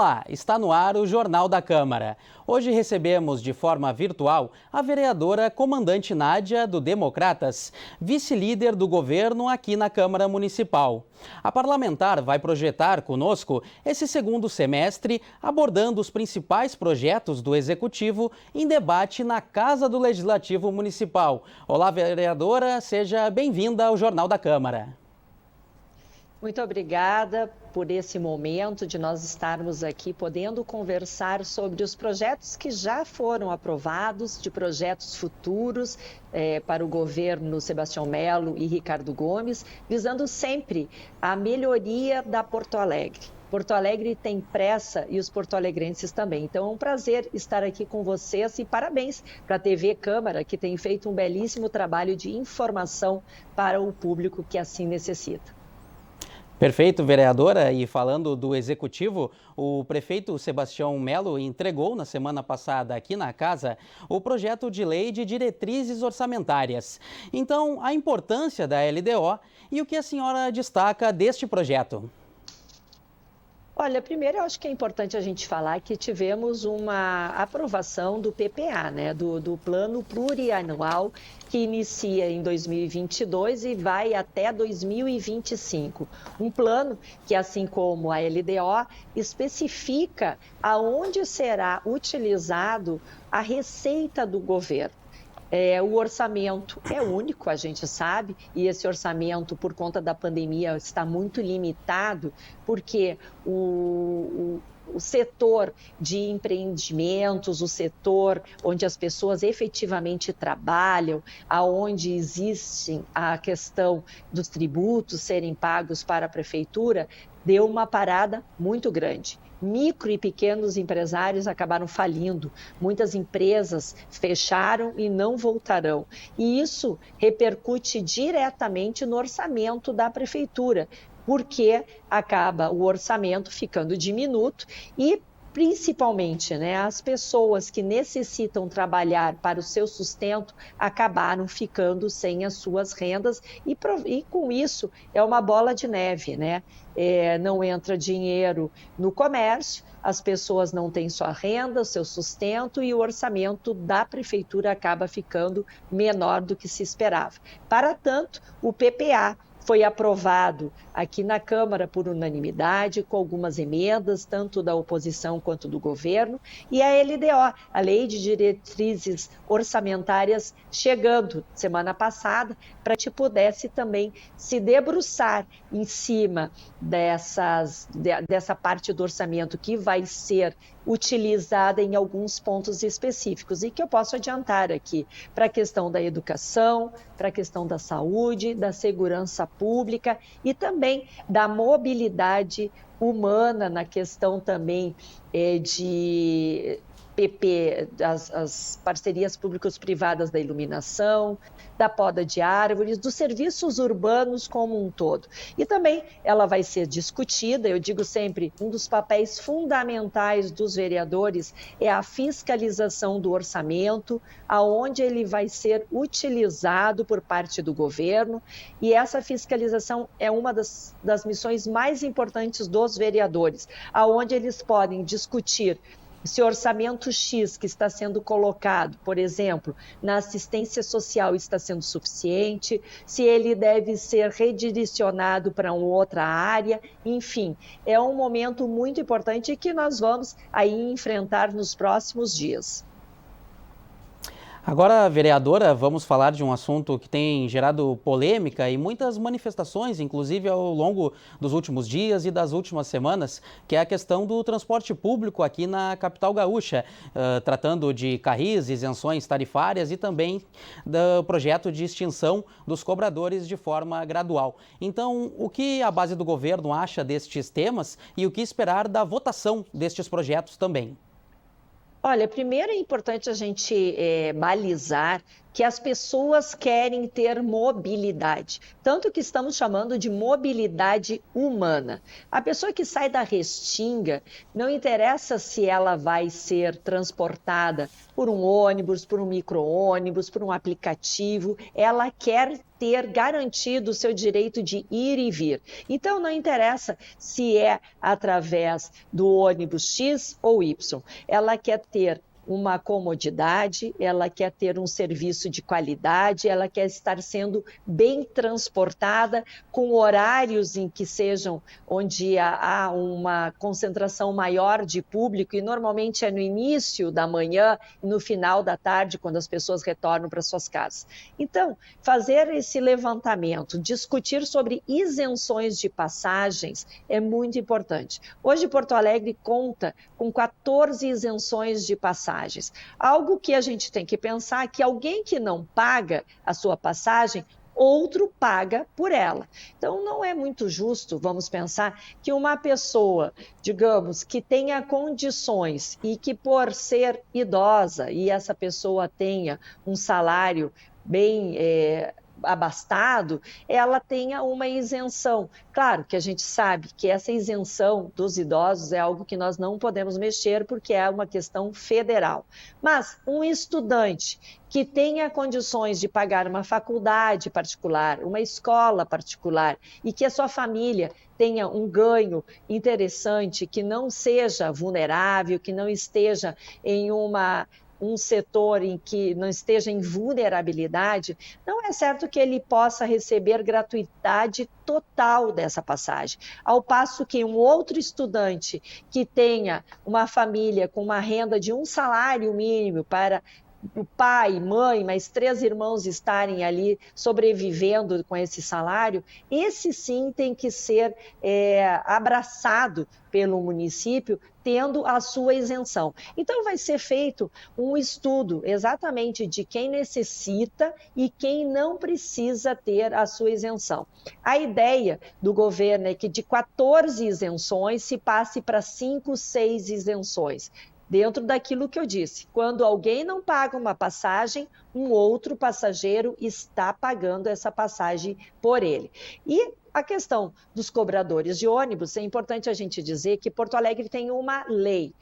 Olá, está no ar o Jornal da Câmara. Hoje recebemos de forma virtual a vereadora comandante Nádia, do Democratas, vice-líder do governo aqui na Câmara Municipal. A parlamentar vai projetar conosco esse segundo semestre, abordando os principais projetos do Executivo em debate na Casa do Legislativo Municipal. Olá, vereadora, seja bem-vinda ao Jornal da Câmara. Muito obrigada por esse momento de nós estarmos aqui podendo conversar sobre os projetos que já foram aprovados, de projetos futuros para o governo Sebastião Melo e Ricardo Gomes, visando sempre a melhoria da Porto Alegre. Porto Alegre tem pressa e os porto-alegrenses também. Então é um prazer estar aqui com vocês e parabéns para a TV Câmara, que tem feito um belíssimo trabalho de informação para o público que assim necessita. Perfeito, vereadora. E falando do Executivo, o prefeito Sebastião Melo entregou na semana passada aqui na casa o projeto de lei de diretrizes orçamentárias. Então, a importância da LDO e o que a senhora destaca deste projeto? Olha, primeiro eu acho que é importante a gente falar que tivemos uma aprovação do PPA, né, do Plano Plurianual, que inicia em 2022 e vai até 2025. Um plano que, assim como a LDO, especifica aonde será utilizado a receita do governo. O orçamento é único, a gente sabe, e esse orçamento, por conta da pandemia, está muito limitado, porque o setor de empreendimentos, o setor onde as pessoas efetivamente trabalham, aonde existe a questão dos tributos serem pagos para a prefeitura, deu uma parada muito grande. Micro e pequenos empresários acabaram falindo, muitas empresas fecharam e não voltarão. E isso repercute diretamente no orçamento da prefeitura, porque acaba o orçamento ficando diminuto e principalmente, as pessoas que necessitam trabalhar para o seu sustento acabaram ficando sem as suas rendas e com isso é uma bola de neve, não entra dinheiro no comércio, as pessoas não têm sua renda, seu sustento e o orçamento da prefeitura acaba ficando menor do que se esperava. Para tanto, o PPA foi aprovado aqui na Câmara por unanimidade, com algumas emendas, tanto da oposição quanto do governo, e a LDO, a Lei de Diretrizes Orçamentárias, chegando semana passada, para que pudesse também se debruçar em cima dessa parte do orçamento que vai ser utilizada em alguns pontos específicos e que eu posso adiantar aqui para a questão da educação, para a questão da saúde, da segurança pública e também da mobilidade humana na questão também de PP, as parcerias públicos-privadas da iluminação, da poda de árvores, dos serviços urbanos como um todo. E também ela vai ser discutida, eu digo sempre, um dos papéis fundamentais dos vereadores é a fiscalização do orçamento, aonde ele vai ser utilizado por parte do governo, e essa fiscalização é uma das missões mais importantes dos vereadores, aonde eles podem discutir se o orçamento X que está sendo colocado, por exemplo, na assistência social está sendo suficiente, se ele deve ser redirecionado para uma outra área, enfim, é um momento muito importante que nós vamos aí enfrentar nos próximos dias. Agora, vereadora, vamos falar de um assunto que tem gerado polêmica e muitas manifestações, inclusive ao longo dos últimos dias e das últimas semanas, que é a questão do transporte público aqui na capital gaúcha, tratando de carris, isenções tarifárias e também do projeto de extinção dos cobradores de forma gradual. Então, o que a base do governo acha destes temas e o que esperar da votação destes projetos também? Olha, primeiro é importante a gente balizar que as pessoas querem ter mobilidade, tanto que estamos chamando de mobilidade humana. A pessoa que sai da Restinga, não interessa se ela vai ser transportada por um ônibus, por um micro-ônibus, por um aplicativo, ela quer ter garantido o seu direito de ir e vir. Então, não interessa se é através do ônibus X ou Y, ela quer ter uma comodidade, ela quer ter um serviço de qualidade, ela quer estar sendo bem transportada, com horários em que sejam onde há uma concentração maior de público, e normalmente é no início da manhã e no final da tarde, quando as pessoas retornam para suas casas. Então, fazer esse levantamento, discutir sobre isenções de passagens é muito importante. Hoje, Porto Alegre conta com 14 isenções de passagens. Algo que a gente tem que pensar é que alguém que não paga a sua passagem, outro paga por ela. Então, não é muito justo, vamos pensar, que uma pessoa, digamos, que tenha condições e que por ser idosa e essa pessoa tenha um salário bem abastado, ela tenha uma isenção. Claro que a gente sabe que essa isenção dos idosos é algo que nós não podemos mexer porque é uma questão federal. Mas um estudante que tenha condições de pagar uma faculdade particular, uma escola particular e que a sua família tenha um ganho interessante, que não seja vulnerável, que não esteja em um setor em que não esteja em vulnerabilidade, não é certo que ele possa receber gratuidade total dessa passagem. Ao passo que um outro estudante que tenha uma família com uma renda de um salário mínimo para o pai, mãe, mais 3 irmãos estarem ali sobrevivendo com esse salário, esse sim tem que ser abraçado pelo município, tendo a sua isenção. Então, vai ser feito um estudo exatamente de quem necessita e quem não precisa ter a sua isenção. A ideia do governo é que de 14 isenções se passe para 5, 6 isenções. Dentro daquilo que eu disse, quando alguém não paga uma passagem, um outro passageiro está pagando essa passagem por ele. E a questão dos cobradores de ônibus, é importante a gente dizer que Porto Alegre tem uma lei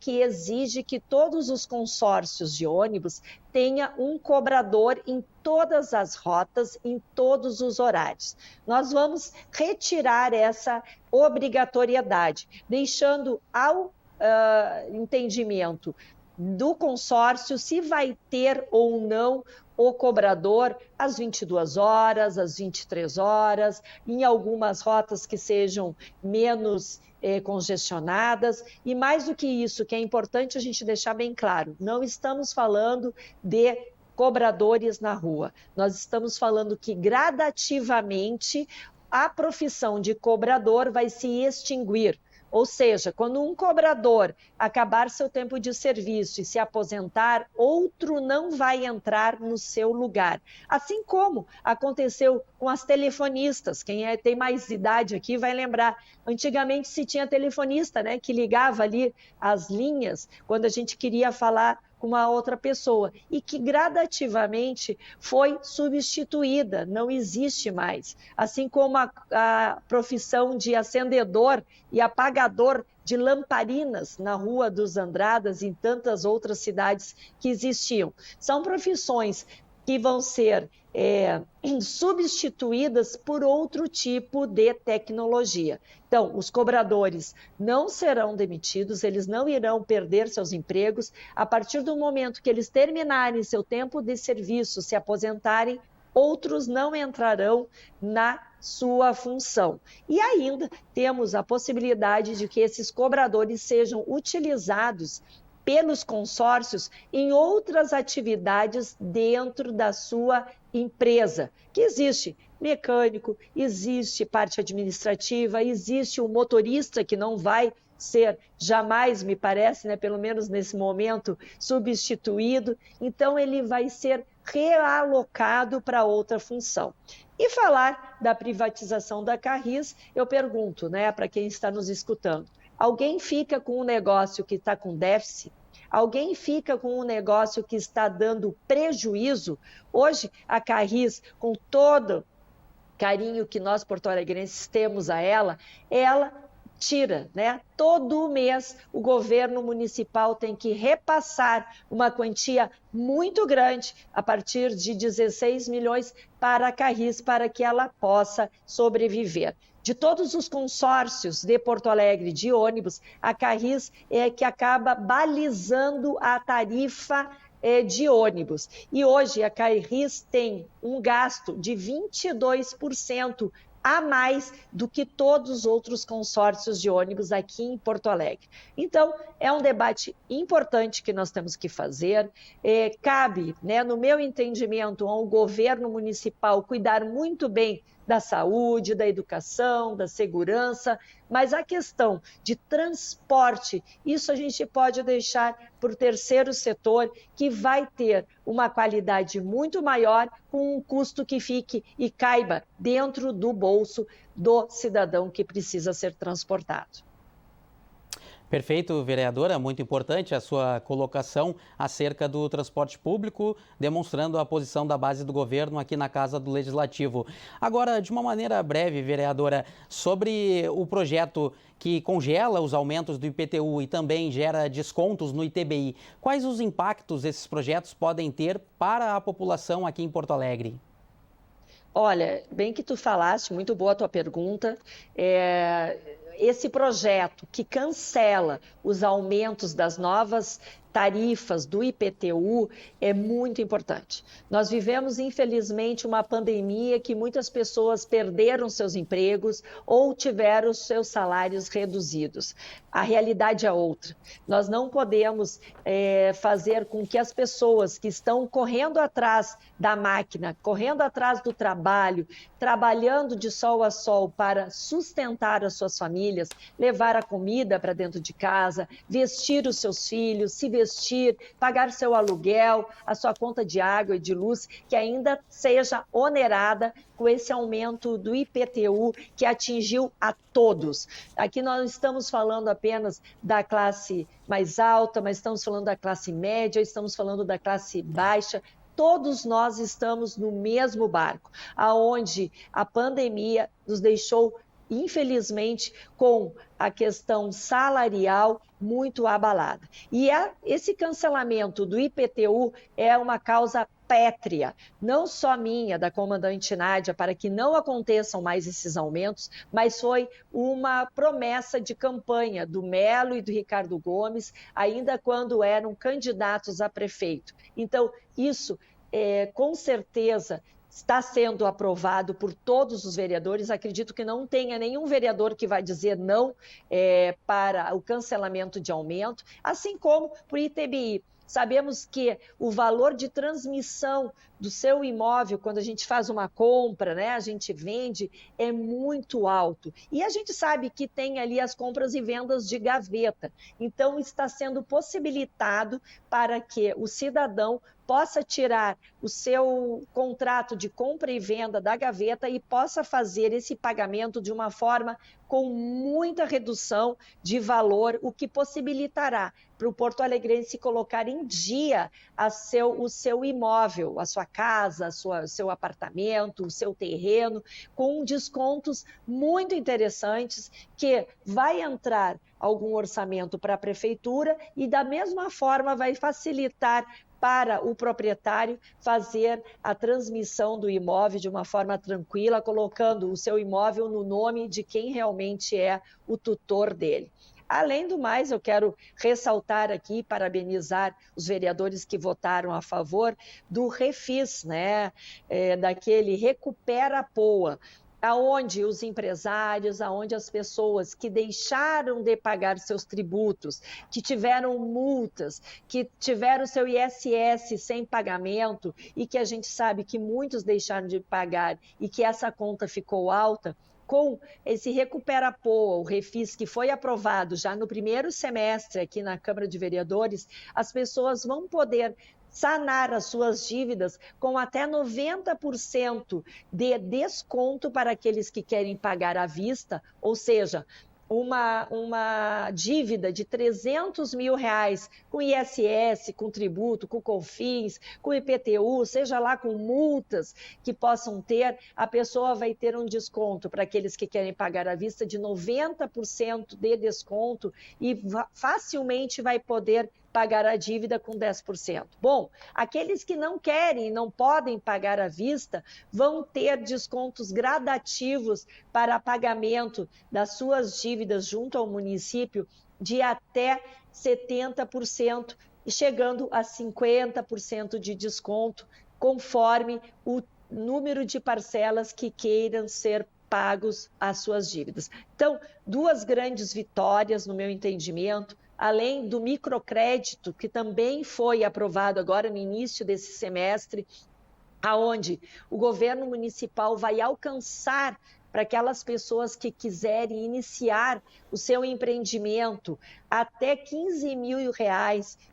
que exige que todos os consórcios de ônibus tenha um cobrador em todas as rotas, em todos os horários. Nós vamos retirar essa obrigatoriedade, deixando ao entendimento do consórcio se vai ter ou não o cobrador às 22 horas, às 23 horas, em algumas rotas que sejam menos congestionadas. E mais do que isso, que é importante a gente deixar bem claro, não estamos falando de cobradores na rua, nós estamos falando que gradativamente a profissão de cobrador vai se extinguir. Ou seja, quando um cobrador acabar seu tempo de serviço e se aposentar, outro não vai entrar no seu lugar. Assim como aconteceu com as telefonistas. Quem tem mais idade aqui vai lembrar. Antigamente se tinha telefonista, né, que ligava ali as linhas quando a gente queria falar com uma outra pessoa e que gradativamente foi substituída, não existe mais. Assim como a profissão de acendedor e apagador de lamparinas na Rua dos Andradas e em tantas outras cidades que existiam. São profissões que vão ser substituídas por outro tipo de tecnologia. Então, os cobradores não serão demitidos, eles não irão perder seus empregos. A partir do momento que eles terminarem seu tempo de serviço, se aposentarem, outros não entrarão na sua função. E ainda temos a possibilidade de que esses cobradores sejam utilizados pelos consórcios em outras atividades dentro da sua empresa, que existe mecânico, existe parte administrativa, existe o motorista que não vai ser jamais, me parece, né, pelo menos nesse momento, substituído, então ele vai ser realocado para outra função. E falar da privatização da Carris, eu pergunto, né, para quem está nos escutando, alguém fica com um negócio que está com déficit? alguém fica com um negócio que está dando prejuízo, hoje a Carris, com todo carinho que nós porto-alegrenses temos a ela tira, né? Todo mês o governo municipal tem que repassar uma quantia muito grande, a partir de 16 milhões para a Carris, para que ela possa sobreviver. De todos os consórcios de Porto Alegre de ônibus, a Carris é que acaba balizando a tarifa de ônibus. E hoje a Carris tem um gasto de 22% a mais do que todos os outros consórcios de ônibus aqui em Porto Alegre. Então, é um debate importante que nós temos que fazer. Cabe, né, no meu entendimento, ao governo municipal cuidar muito bem da saúde, da educação, da segurança, mas a questão de transporte, isso a gente pode deixar para o terceiro setor, que vai ter uma qualidade muito maior, com um custo que fique e caiba dentro do bolso do cidadão que precisa ser transportado. Perfeito, vereadora. Muito importante a sua colocação acerca do transporte público, demonstrando a posição da base do governo aqui na Casa do Legislativo. Agora, de uma maneira breve, vereadora, sobre o projeto que congela os aumentos do IPTU e também gera descontos no ITBI, quais os impactos esses projetos podem ter para a população aqui em Porto Alegre? Olha, bem que tu falaste, muito boa a tua pergunta. Esse projeto que cancela os aumentos das novas tarifas do IPTU é muito importante. Nós vivemos, infelizmente, uma pandemia que muitas pessoas perderam seus empregos ou tiveram seus salários reduzidos. A realidade é outra. Nós não podemos fazer com que as pessoas que estão correndo atrás da máquina, correndo atrás do trabalho, trabalhando de sol a sol para sustentar as suas famílias, levar a comida para dentro de casa, vestir os seus filhos, se vestir, pagar seu aluguel, a sua conta de água e de luz, que ainda seja onerada com esse aumento do IPTU que atingiu a todos. Aqui nós não estamos falando apenas da classe mais alta, mas estamos falando da classe média, estamos falando da classe baixa. Todos nós estamos no mesmo barco, aonde a pandemia nos deixou, infelizmente, com a questão salarial muito abalada. E esse cancelamento do IPTU é uma causa pétrea, não só minha, da comandante Nádia, para que não aconteçam mais esses aumentos, mas foi uma promessa de campanha do Melo e do Ricardo Gomes, ainda quando eram candidatos a prefeito. Então, isso, com certeza, está sendo aprovado por todos os vereadores. Acredito que não tenha nenhum vereador que vai dizer não para o cancelamento de aumento, assim como para o ITBI. Sabemos que o valor de transmissão do seu imóvel, quando a gente faz uma compra, né, a gente vende, é muito alto. E a gente sabe que tem ali as compras e vendas de gaveta. Então, está sendo possibilitado para que o cidadão possa tirar o seu contrato de compra e venda da gaveta e possa fazer esse pagamento de uma forma com muita redução de valor, o que possibilitará para o porto-alegrense colocar em dia o seu imóvel, a sua casa, o seu apartamento, o seu terreno, com descontos muito interessantes, que vai entrar algum orçamento para a prefeitura e, da mesma forma, vai facilitar para o proprietário fazer a transmissão do imóvel de uma forma tranquila, colocando o seu imóvel no nome de quem realmente é o tutor dele. Além do mais, eu quero ressaltar aqui e parabenizar os vereadores que votaram a favor do Refis, né? Daquele Recupera a Poa, aonde os empresários, aonde as pessoas que deixaram de pagar seus tributos, que tiveram multas, que tiveram seu ISS sem pagamento e que a gente sabe que muitos deixaram de pagar e que essa conta ficou alta, com esse Recupera-Poa, o Refis, que foi aprovado já no primeiro semestre aqui na Câmara de Vereadores, as pessoas vão poder sanar as suas dívidas com até 90% de desconto para aqueles que querem pagar à vista, ou seja, uma dívida de R$300 mil com ISS, com tributo, com COFINS, com IPTU, seja lá com multas que possam ter, a pessoa vai ter um desconto para aqueles que querem pagar à vista de 90% de desconto e facilmente vai poder pagar a dívida com 10%. Bom, aqueles que não querem e não podem pagar à vista vão ter descontos gradativos para pagamento das suas dívidas junto ao município de até 70% e chegando a 50% de desconto, conforme o número de parcelas que queiram ser pagos às suas dívidas. Então, duas grandes vitórias, no meu entendimento, além do microcrédito, que também foi aprovado agora no início desse semestre, aonde o governo municipal vai alcançar para aquelas pessoas que quiserem iniciar o seu empreendimento até R$15 mil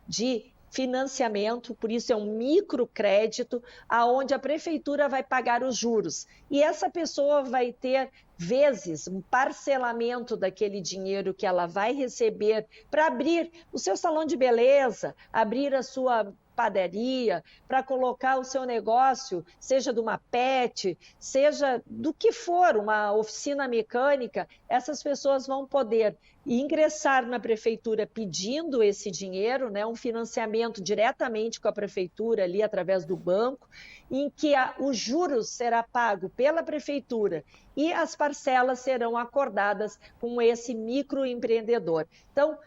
de financiamento, por isso é um microcrédito, aonde a prefeitura vai pagar os juros. E essa pessoa vai ter vezes um parcelamento daquele dinheiro que ela vai receber para abrir o seu salão de beleza, abrir a sua padaria, para colocar o seu negócio, seja de uma pet, seja do que for, uma oficina mecânica, essas pessoas vão poder ingressar na prefeitura pedindo esse dinheiro, né, um financiamento diretamente com a prefeitura ali através do banco, em que os juros será pago pela prefeitura e as parcelas serão acordadas com esse microempreendedor. Então,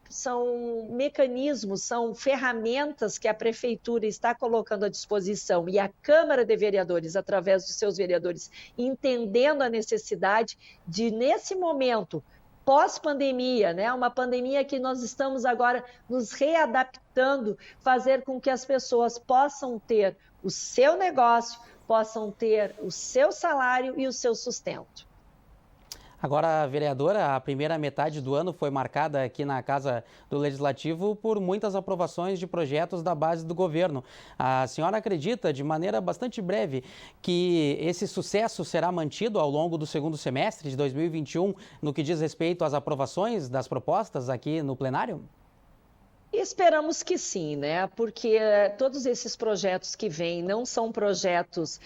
são mecanismos, são ferramentas que a prefeitura está colocando à disposição e a Câmara de Vereadores, através dos seus vereadores, entendendo a necessidade de, nesse momento, pós-pandemia, né, uma pandemia que nós estamos agora nos readaptando, fazer com que as pessoas possam ter o seu negócio, possam ter o seu salário e o seu sustento. Agora, vereadora, a primeira metade do ano foi marcada aqui na Casa do Legislativo por muitas aprovações de projetos da base do governo. A senhora acredita, de maneira bastante breve, que esse sucesso será mantido ao longo do segundo semestre de 2021 no que diz respeito às aprovações das propostas aqui no plenário? Esperamos que sim, né? Porque todos esses projetos que vêm não são projetos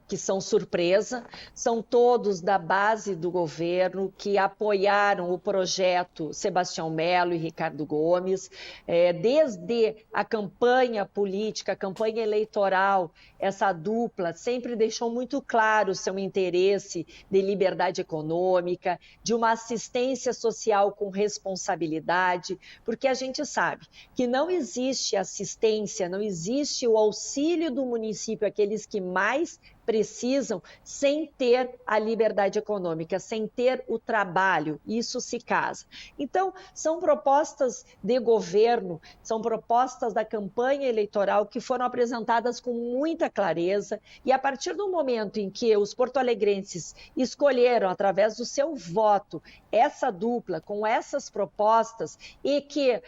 que são surpresa, são todos da base do governo que apoiaram o projeto Sebastião Melo e Ricardo Gomes, desde a campanha política, a campanha eleitoral, essa dupla sempre deixou muito claro o seu interesse de liberdade econômica, de uma assistência social com responsabilidade, porque a gente sabe que não existe assistência, não existe o auxílio do município àqueles que mais precisam sem ter a liberdade econômica, sem ter o trabalho, isso se casa. Então, são propostas de governo, são propostas da campanha eleitoral que foram apresentadas com muita clareza e a partir do momento em que os porto-alegrenses escolheram, através do seu voto, essa dupla com essas propostas e que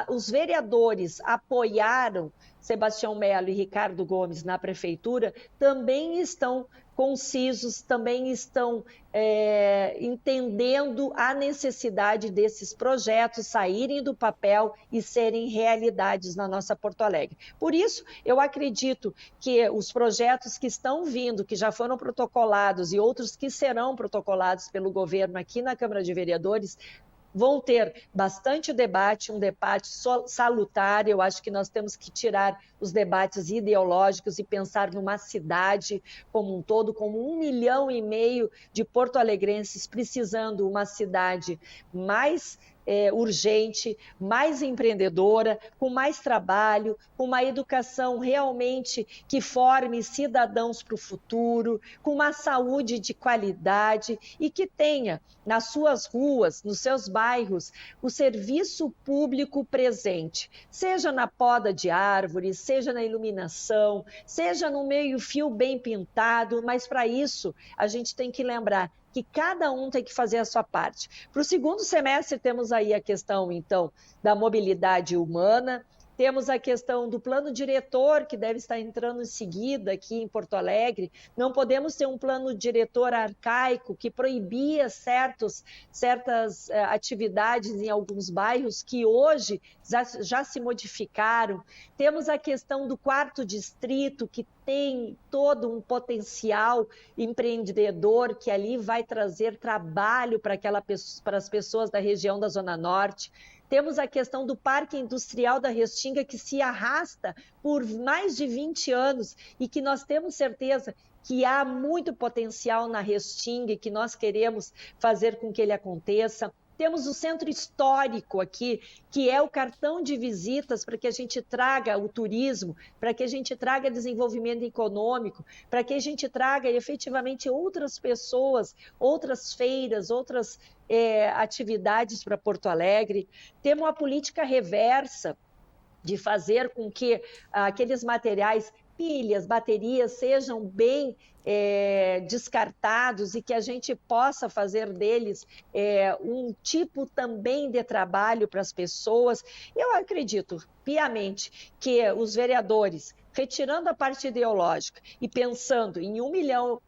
os vereadores apoiaram Sebastião Melo e Ricardo Gomes na prefeitura, também estão concisos, também estão entendendo a necessidade desses projetos saírem do papel e serem realidades na nossa Porto Alegre. Por isso, eu acredito que os projetos que estão vindo, que já foram protocolados e outros que serão protocolados pelo governo aqui na Câmara de Vereadores, vão ter bastante debate, um debate salutar. Eu acho que nós temos que tirar os debates ideológicos e pensar numa cidade como um todo, como 1,5 milhão de porto-alegrenses precisando uma cidade mais urgente, mais empreendedora, com mais trabalho, com uma educação realmente que forme cidadãos para o futuro, com uma saúde de qualidade e que tenha nas suas ruas, nos seus bairros, o serviço público presente, seja na poda de árvores, seja na iluminação, seja no meio-fio bem pintado, mas para isso a gente tem que lembrar que cada um tem que fazer a sua parte. Para o segundo semestre, temos aí a questão, então, da mobilidade humana, Temos a questão do plano diretor, que deve estar entrando em seguida aqui em Porto Alegre. Não podemos ter um plano diretor arcaico que proibia certas atividades em alguns bairros que hoje já se modificaram. Temos a questão do 4º distrito, que tem todo um potencial empreendedor que ali vai trazer trabalho para as pessoas da região da Zona Norte. Temos a questão do Parque Industrial da Restinga, que se arrasta por mais de 20 anos e que nós temos certeza que há muito potencial na Restinga e que nós queremos fazer com que ele aconteça. Temos o centro histórico aqui, que é o cartão de visitas para que a gente traga o turismo, para que a gente traga desenvolvimento econômico, para que a gente traga efetivamente outras pessoas, outras feiras, outras atividades para Porto Alegre. Temos a política reversa de fazer com que aqueles materiais, pilhas, baterias, sejam bem descartados e que a gente possa fazer deles um tipo também de trabalho para as pessoas. Eu acredito piamente que os vereadores, retirando a parte ideológica e pensando em 1,5 milhão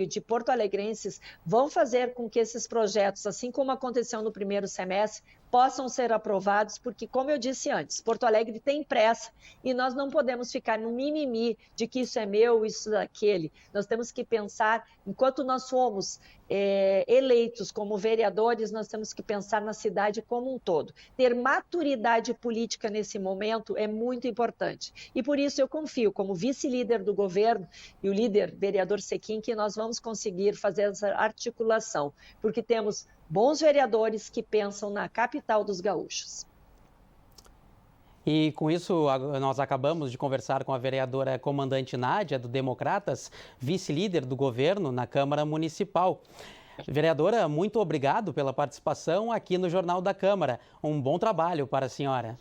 de porto-alegrenses, vão fazer com que esses projetos, assim como aconteceu no primeiro semestre, possam ser aprovados, porque, como eu disse antes, Porto Alegre tem pressa e nós não podemos ficar no mimimi de que isso é meu, isso é daquele. Nós temos que pensar, enquanto nós fomos eleitos como vereadores, nós temos que pensar na cidade como um todo. Ter maturidade política nesse momento é muito importante. E por isso eu confio, como vice-líder do governo e o líder, vereador Sequim, que nós vamos conseguir fazer essa articulação, porque temos bons vereadores que pensam na capital dos gaúchos. E com isso, nós acabamos de conversar com a vereadora comandante Nádia, do Democratas, vice-líder do governo na Câmara Municipal. Vereadora, muito obrigado pela participação aqui no Jornal da Câmara. Um bom trabalho para a senhora.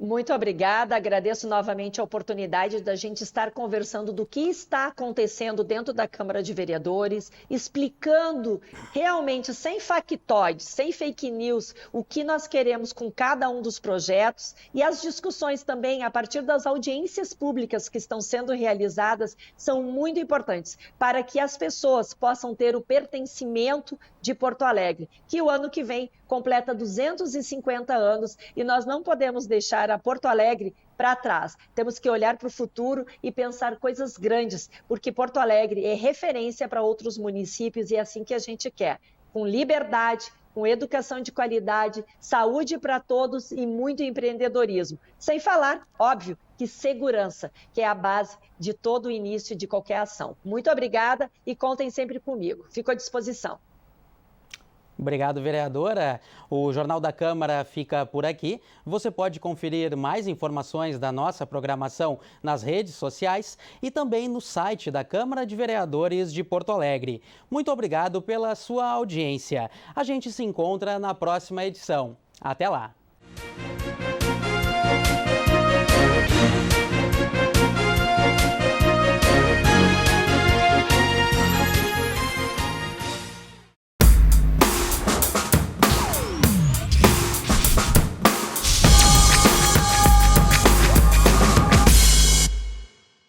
Muito obrigada, agradeço novamente a oportunidade da gente estar conversando do que está acontecendo dentro da Câmara de Vereadores, explicando realmente, sem factoides, sem fake news, o que nós queremos com cada um dos projetos e as discussões também, a partir das audiências públicas que estão sendo realizadas, são muito importantes para que as pessoas possam ter o pertencimento de Porto Alegre, que o ano que vem completa 250 anos e nós não podemos deixar a Porto Alegre para trás. Temos que olhar para o futuro e pensar coisas grandes, porque Porto Alegre é referência para outros municípios e é assim que a gente quer, com liberdade, com educação de qualidade, saúde para todos e muito empreendedorismo. Sem falar, óbvio, que segurança, que é a base de todo o início de qualquer ação. Muito obrigada e contem sempre comigo. Fico à disposição. Obrigado, vereadora. O Jornal da Câmara fica por aqui. Você pode conferir mais informações da nossa programação nas redes sociais e também no site da Câmara de Vereadores de Porto Alegre. Muito obrigado pela sua audiência. A gente se encontra na próxima edição. Até lá!